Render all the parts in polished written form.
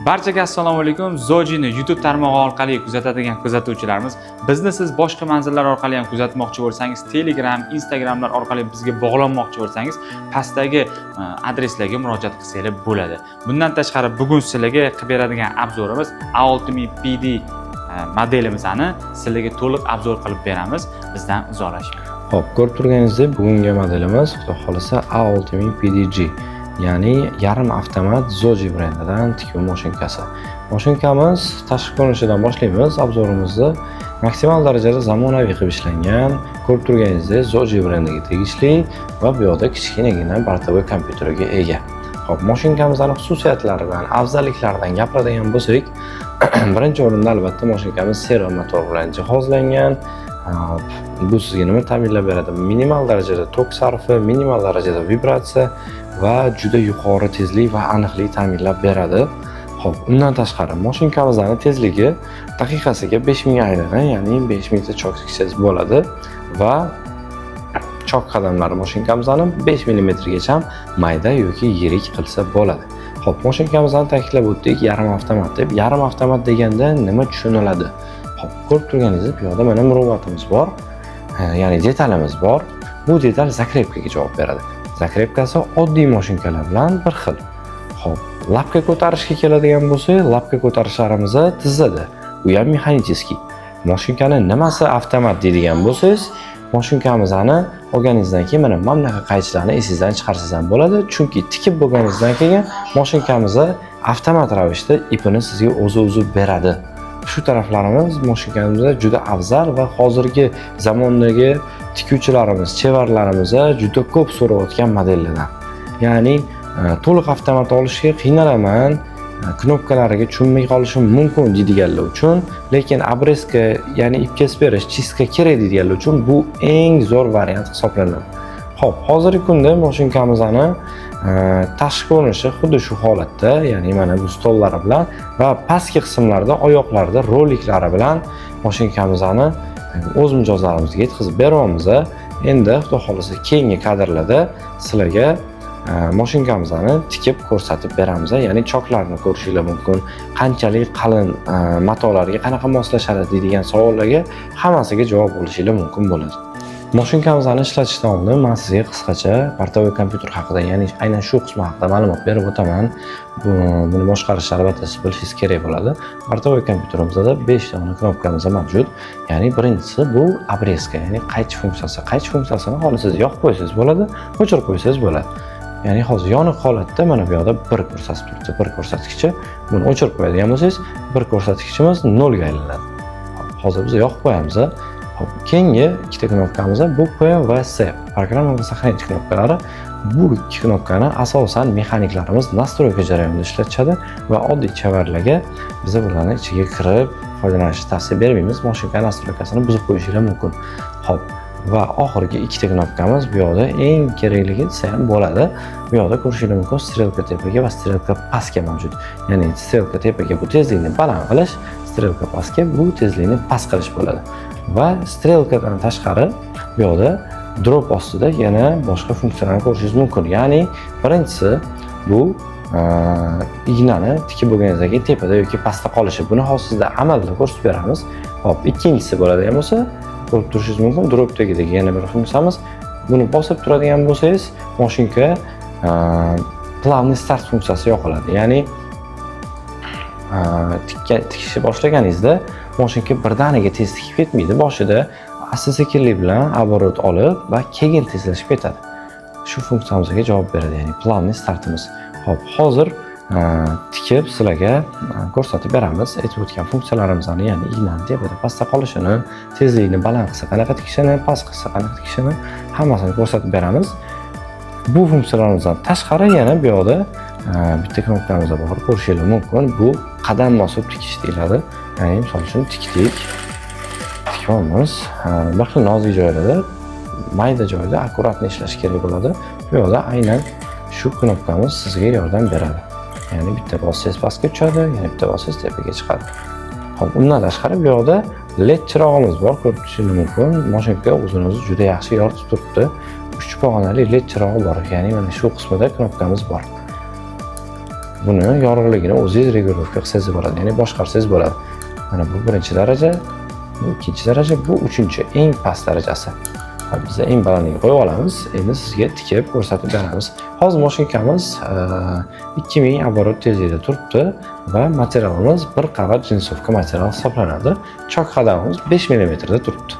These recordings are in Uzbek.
Barchaga assalomu alaykum. Zojini YouTube tarmog'i orqali kuzatadigan kuzatuvchilarimiz, bizni siz boshqa manzillar orqali ham kuzatmoqchi bo'lsangiz, Telegram, Instagramlar orqali bizga bog'lanmoqchi bo'lsangiz, pastdagi adreslarga murojaat qilsangiz bo'ladi. Bundan tashqari bugun sizlarga qilib beradigan obzorimiz A6000 PD modelimizni sizlarga to'liq obzor qilib beramiz. Bizdan uzoqlashmang. Xo'p, ko'rib turganingizdek, bugungi modelimiz xudo xolasa A6000 PDG, ya'ni yarim avtomat Zoji brendidan tikuv mashinkasi. Mashinkamiz tashqi ko'rinishidan boshlaymiz. Obzorimizni maksimal darajada zamonaviy qilib ishlangan, ko'rib turganingizdek, Zoji brendiga tegishli va bu yoqda kichkinagina bortovoy kompyuteriga ega. Xo'p, mashinkamizning xususiyatlaridan, afzalliklaridan gapiradigan bo'lsak, birinchi o'rinda albatta mashinkamiz servo motor bilan jihozlangan. Bu sizga nima ta'minlab beradi? Minimal darajada tok sarfi, minimal darajada vibratsiya va juda yuqori tezlik va aniqlik ta'minlab beradi. Xo'p, undan tashqari mashinkamizning tezligi daqiqasiga 5000 aylanma, ya'ni 5000 ta chok tiksangiz bo'ladi va chok qadamlari mashinkamizning 5 mm gacha mayda yoki yirik qilsa bo'ladi. Xo'p, mashinkamizni ta'kidlab o'tdik, yarim avtomat deb. Yarim avtomat deganda nima tushuniladi? Xo'p, ko'rib turganingizdek, bu yoqda mana muruvvatimiz bor, ya'ni detalimiz bor. Bu detal zakrepkaga javob beradi. Zakrepkasi oddiy mashinkalar bilan bir xil. Xo'p, lapka ko'tarishga keladigan bo'lsak, lapka ko'tarishlarimiz tizada. Bu ham mexanicheskiy. Mashinkani nimasi avtomat deydigan bo'lsangiz, mashinkamizni olganingizdan keyin mana bunaqa qaychilarni esingizdan chiqarsangiz ham bo'ladi, chunki tikib bo'lganingizdan keyin mashinkamiz avtomat ravishda ipini sizga o'zi uzib beradi. Shu taraflarimiz mashinkamizda juda afzal va hozirgi zamondagi tikuvchilarimiz, chevarlarimiz juda ko'p so'rayotgan modellardan. Ya'ni to'liq avtomat olishga qiynalaman, knopkalariga tushunmay qolishim mumkin deydiganlar uchun, lekin obreska, ya'ni ip kesib berish, chistka kerak deydiganlar uchun bu eng zo'r variant hisoblanadi. Xo'p, hozirgi kunda mashinkamizni tashqi ko'rinishi xuddi shu holatda, ya'ni mana bu stollari bilan va pastki qismlarda oyoqlarda roliklari bilan mashinkamizni o'z mijozlarimizga yetkazib beryapmiz. Endi xudo xolasa keyingi kadrlarda sizlarga mashinkamizni tikib ko'rsatib beramiz. Ya'ni choklarni ko'rishingiz mumkin, qanchalik qalin matolarga qanaqa moslashadi deydigan savollarga hammasiga javob olishingiz mumkin bo'ladi. Mashinkamizni ishlatishdan oldin men sizga qisqacha bortovoy kompyuter haqida, ya'ni aynan shu qismi haqida ma'lumot berib o'taman. Buni boshqarishni albatta siz bilishingiz kerak bo'ladi. Bortovoy kompyuterimizda 5 dona knopkamiz mavjud. Ya'ni birinchisi bu obreska, ya'ni qaychi funksiyasi. Qaychi funksiyasini xolos siz yoqib qo'ysangiz bo'ladi, o'chirib qo'ysangiz bo'ladi. Ya'ni hozir yoniq holatda mana bu yoqda 1 ko'rsatib turibdi, 1 ko'rsatkichi. Buni o'chirib qo'yadigan bo'lsangiz, 1 ko'rsatkichimiz 0 ga aylanadi. Hozir biz yoqib qo'yamiz. Hop, keyingi ikkita knopkamiz bu P va S, programma va saqlanish knopkalari. Bu ikki knopkani asosan mexaniklarimiz nastroyka jarayonida ishlatishadi va oddiy chevarlarga biz bularni ichiga kirib foydalanishni tavsiya bermaymiz. Mashinka nastroykasini buzib qo'yishingiz mumkin. Hop, va oxirgi ikkita knopkamiz bu yoqda eng kerakligi desa ham bo'ladi. Bu yoqda ko'rishingiz mumkin, strelka tepaga va strelka pastga mavjud. Ya'ni strelka tepaga bu tezlikni baland qilish, strelka pastga bu tezlikni past qilish bo'ladi. Va strelkadan tashqari bu yoqda drop ostida yana boshqa funksiyalarni ko'rishingiz mumkin. Ya'ni birinchisi bu ignani tikib bo'lganingizdan keyin tepada yoki pastda qolishi. Buni hozir sizga amalda ko'rsatib beramiz. Hop, ikkinchisi bo'ladigan bo'lsa, ko'rib turishingiz mumkin, drop tagidagi yana bir funksiyamiz. Buni bosib turadigan bo'lsangiz, mashinka plavniy start funksiyasi yoqiladi. Ya'ni tikishni boshlaganingizda mashinka birdaniga tez tikib ketmaydi. Boshida asta-sekinlik bilan оборот olib va keyin tezlashib ketadi. Shu funksiyamizga javob beradi, ya'ni plavniy startimiz. Xo'p, hozir tikib sizlarga ko'rsatib beramiz. Aytib o'tgan funksiyalarimizni, ya'ni ignani tepada pastda qolishini, tezlikni baland qilsa qanaqa tikishini, past qilsa qanaqa tikishini hammasini ko'rsatib beramiz. Bu funksiyalardan tashqari yana bu yoqda bitta knopkamiz bor, ko'rishingiz mumkin. Bu qadam bosib tikish deyiladi. Ya'ni misol uchun tikdik. Tikamiz. Bir xil nozik joylarda, mayda joyda akkuratni ishlash kerak bo'ladi. Bu yoqda aynan shu knopkamiz sizga yordam beradi. Ya'ni bitta bossangiz pastga tushadi, yana bitta bossangiz tepaga chiqadi. Xo'p, undan tashqari bu yoqda LED chirog'imiz bor, ko'rib turishingiz mumkin. Mashinka o'zini juda yaxshi yoritib turibdi. 3 pog'onali LED chirog'i bor. Ya'ni mana shu qismida knopkamiz bor. buni yorug'ligini o'zingiz regulировка qilsangiz bo'ladi, ya'ni boshqarsangiz bo'ladi. Mana bu birinchi daraja, bu ikkinchi daraja, bu uchinchi, eng past darajasi. Biz eng balandini qo'yib olamiz. Endi sizga tikib ko'rsatib beramiz. Hozir mashinkamiz 2000 оборот tezlikda turibdi va materialimiz bir qavat jinsovka material hisoblanadi. Chok qadamimiz 5 mm da turibdi.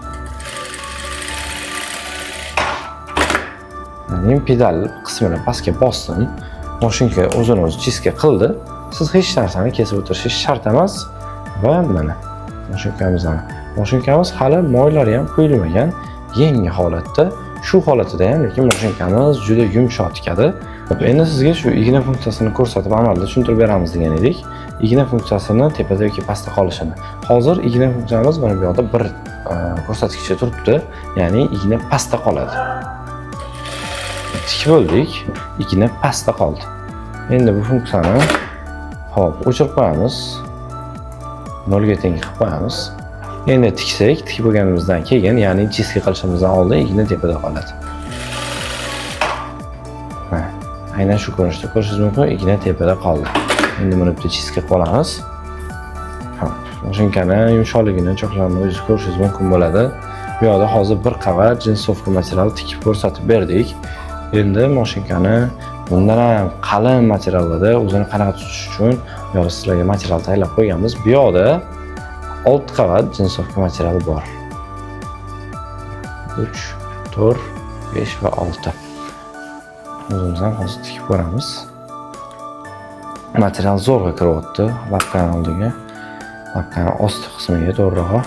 Ya'ni pedal qismini pastga bosdim. Mashinka o'zini o'zi chiska qildi. Siz hech narsani kesib o'tirishingiz shart emas va mana mashinkamiz hali moylari ham qo'yilmagan. Yangi holatda, shu holatida ham lekin mashinkamiz juda yumshoq tikadi. Endi sizga shu igna funksiyasini ko'rsatib amalda tushuntirib beramiz degan edik. Igna funksiyasini tepada yoki pastda qolishini. Hozir igna funksiyamiz mana bu yoqda bir ko'rsatkichda turibdi, ya'ni igna pastda qoladi. Tik bo'ldik, igna pastda qoldi. Endi bu funksiyani o'chirib qo'yamiz. 0 ga teng qilib qo'yamiz. Endi tiksak, tik bo'lganimizdan keyin, ya'ni chiska qilishimizdan oldin igna tepada qoladi. Aynan shu ko'rinishda ko'rishingiz mumkin, igna tepada qoldi. Endi buni bitta chiska qilib olamiz. Mashinkani yumshoqligini, choklarini o'zingiz ko'rishingiz mumkin bo'ladi. Bu yerda hozir bir qavat jinsovka material tikib ko'rsatib berdik. Endi mashinkani bundan ham qalin materiallarda o'zini qanaqa tutish uchun bu yerda sizlarga material tayyorlab qo'yganmiz. Bu yerda 6 qavat jinsovka materiali bor. 3, 4, 5 va 6. O'zimizdan hozir tikib ko'ramiz. Material zo'rg'a kiryapti lapkani oldiga. Lapkani osti qismiga to'g'rirog'i.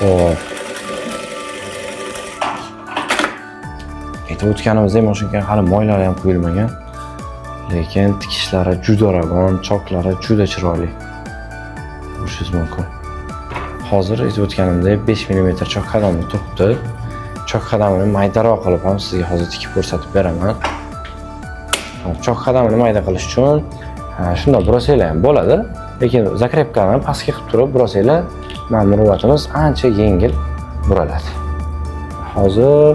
Hop. Aytib o'tganimizdek, mashinka hali moylari ham qo'yilmagan. Lekin tikishlari juda ravon, choklari juda chiroyli. Ko'rishingiz mumkin. Hozir aytib o'tganimdek 5 mm chok qadamda turibdi. Chok qadamini maydaroq qilib ham sizga hozir tikib ko'rsatib beraman. Chok qadamini mayda qilish uchun shunday burasanglar ham bo'ladi, lekin zakrepkani pastga qilib turib burasanglar, ma'muriyatimiz ancha yengil buraladi. Hozir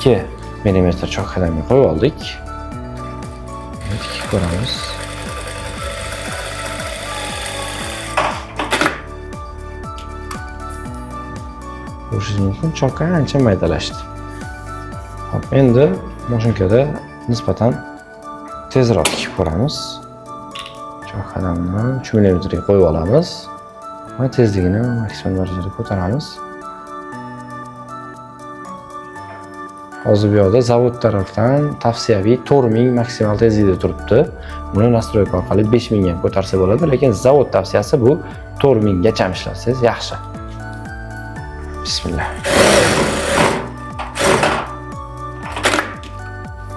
2 mm chok qadamga qo'yib oldik. Tikib ko'ramiz. Ko'rishingiz mumkin, chokka ancha maydalashdi. Hop, endi mashinkada nisbatan tezroq tikib ko'ramiz. Chok qadamni 3 mm ga qo'yib olamiz va tezligini maksimum darajada ko'taramiz. Hozir bu yerda zavod tarafdan tavsiyaviy 4000 maksimal tezlikda turibdi. Buni nastroyka orqali 5000 ga ko'tarsa bo'ladi, lekin zavod tavsiyasi bu 4000 gacha ishlatsangiz yaxshi. Bismillah.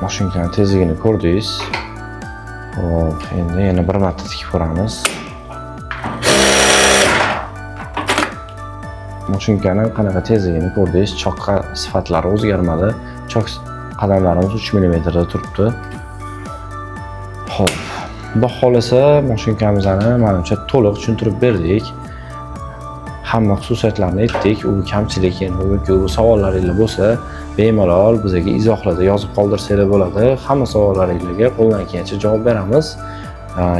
Mashinkani tezligini ko'rdingiz. Hop, endi yana bir marta tikib ko'ramiz. Mashinkani qanaqa tezligini ko'rdingiz. Choqqa sifatlari o'zgarmadi. Chok qadamlarimiz 3 mm da turibdi. Hop. Xudo xolasa mashinkamizni menimcha to'liq tushuntirib berdik. Hamma xususiyatlarini aytdik. U kamchilik yoki savollaringiz bo'lsa, bemalol bizga izohlarda yozib qoldirsanglar bo'ladi. Hamma savollaringizga qo'ldan kelgancha javob beramiz.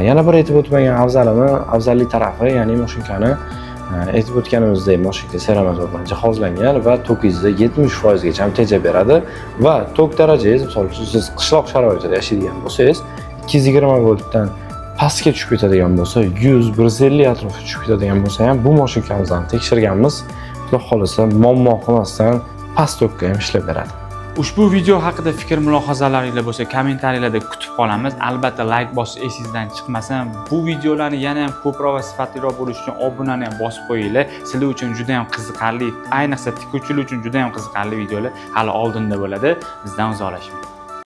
Yana bir aytib o'tmagan afzallik tarafi, ya'ni mashinkani aytib o'tganimizdek, mashinka seramazor bilan jihozlangan va tokingizda 70% gacha tejab beradi va tok darajangiz, misol uchun siz qishloq sharoitida yashaydigan bo'lsangiz, 220 voltdan pastga tushib ketadigan bo'lsa, 100-150 atrofga tushib ketadigan bo'lsa ham bu mashinkamizni tekshirganmiz. Xudo xolasa muammo qilmasdan past tokka ham ishlab beradi. Ushbu video haqida fikr mulohazalaringiz bo'lsa, kommentariylarda kutib qolamiz. Albatta like bosish esingizdan chiqmasin. Bu videolarni yana ham ko'proq va sifatliroq bo'lish uchun obunani ham bosib qo'yinglar. Sizlar uchun juda ham qiziqarli, ayniqsa tikuvchilar uchun juda ham qiziqarli videolar hali oldinda bo'ladi. Bizdan uzoqlashing.